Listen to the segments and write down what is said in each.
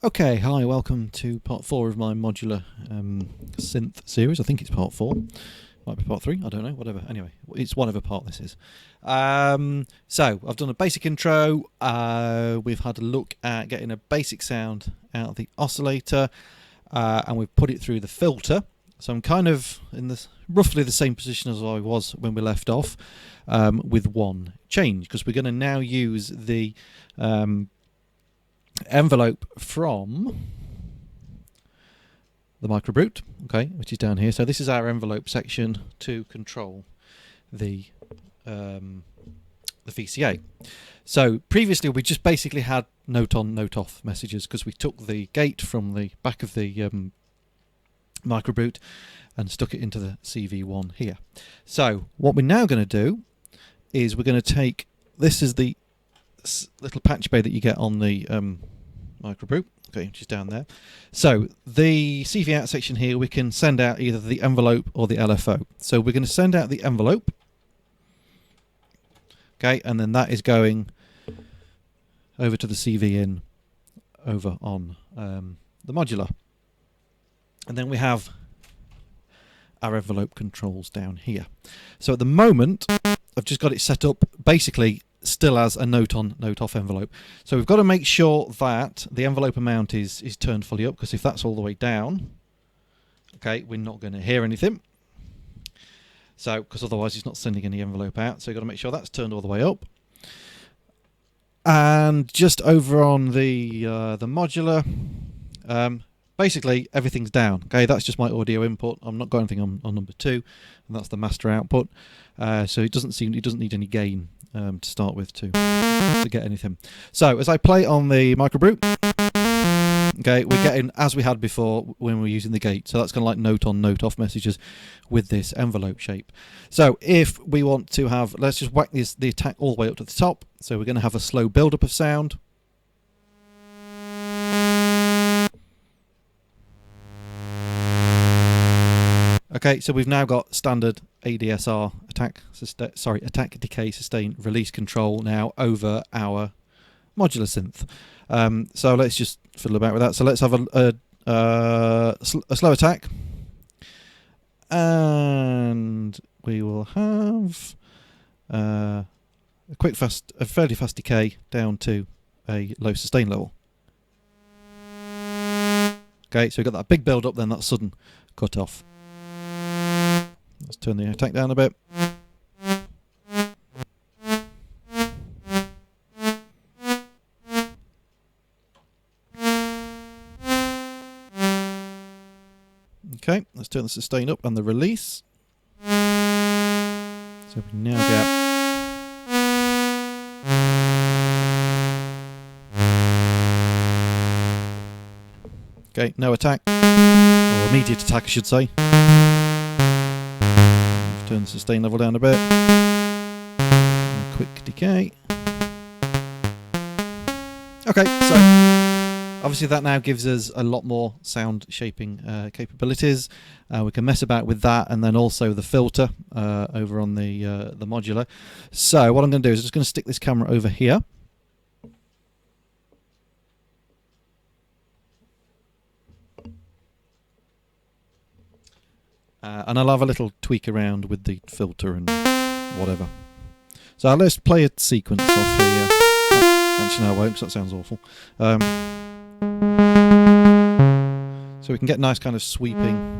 Okay, hi, welcome to part 4 of my modular synth series. I think it's part 4. Might be part 3, I don't know, whatever. Anyway, it's whatever part this is. So, I've done a basic intro. We've had a look at getting a basic sound out of the oscillator, and we've put it through the filter. So I'm kind of in roughly the same position as I was when we left off, with one change, because we're going to now use the envelope from the microbrute, okay, which is down here. So this is our envelope section to control the VCA. So previously we just basically had note on, note off messages because we took the gate from the back of the microbrute and stuck it into the CV1 here. So what we're now going to do is we're going to take, this is the little patch bay that you get on the microbrute, okay, which is down there. So the CV out section here, we can send out either the envelope or the LFO. So we're going to send out the envelope, okay, and then that is going over to the CV in over on the modular. And then we have our envelope controls down here. So at the moment, I've just got it set up basically still as a note on, note off envelope. So we've got to make sure that the envelope amount is turned fully up, because if that's all the way down, okay, we're not going to hear anything. So, because otherwise it's not sending any envelope out. So you've got to make sure that's turned all the way up. And just over on the modular, basically everything's down. Okay, that's just my audio input. I'm not got anything on number 2, and that's the master output. So it doesn't need any gain to start with to get anything. So as I play on the microbrute, okay, we're getting as we had before when we were using the gate. So that's kind of like note on, note off messages with this envelope shape. So if we want to have, let's just whack the attack all the way up to the top. So we're going to have a slow build up of sound. Okay, so we've now got standard ADSR attack decay sustain release control now over our modular synth. So let's just fiddle about with that. So let's have a slow attack, and we will have a fairly fast decay down to a low sustain level. Okay, so we've got that big build up, then that sudden cut off. Let's turn the attack down a bit. Okay, let's turn the sustain up and the release. So we now get... Okay, no attack. Or immediate attack, I should say. Turn the sustain level down a bit. A quick decay. Okay, so obviously that now gives us a lot more sound shaping capabilities. We can mess about with that, and then also the filter over on the modular. So what I'm going to do is I'm just going to stick this camera over here. And I'll have a little tweak around with the filter and whatever. So let's play a sequence off here. Actually, no, I won't, because that sounds awful. So we can get nice kind of sweeping.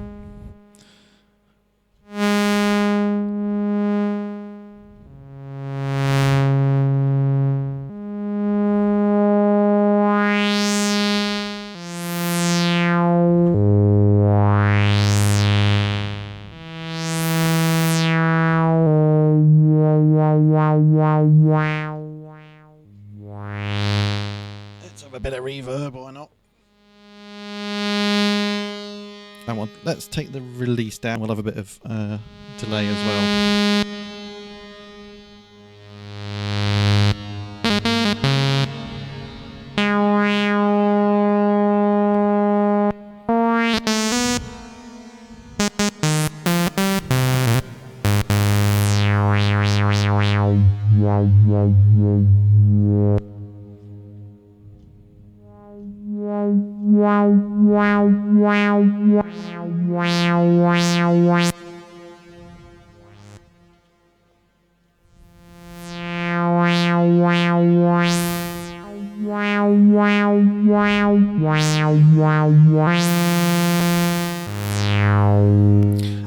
Let's have a bit of reverb, why not? And let's take the release down. We'll have a bit of delay as well.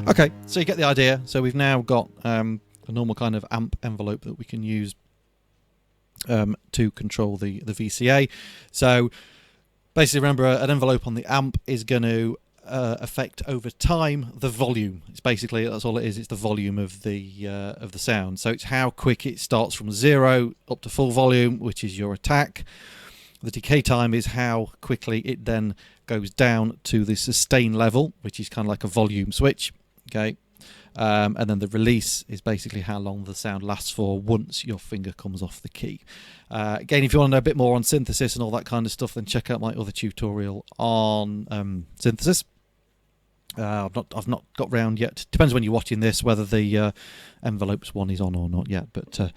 Okay, so you get the idea. So we've now got a normal kind of amp envelope that we can use to control the VCA. So basically, remember, an envelope on the amp is going to affect over time the volume. It's basically, that's all it is. It's the volume of the sound. So it's how quick it starts from 0 up to full volume, which is your attack. The decay time is how quickly it then goes down to the sustain level, which is kind of like a volume switch. Okay, and then the release is basically how long the sound lasts for once your finger comes off the key. Again, if you want to know a bit more on synthesis and all that kind of stuff, then check out my other tutorial on synthesis. I've not got round yet. Depends when you're watching this whether the envelopes one is on or not yet, but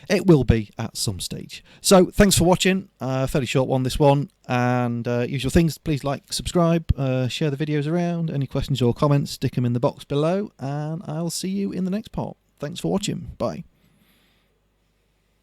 it will be at some stage. So thanks for watching. Fairly short one, this one, and usual things. Please like, subscribe, share the videos around. Any questions or comments, stick them in the box below, and I'll see you in the next part. Thanks for watching. Bye.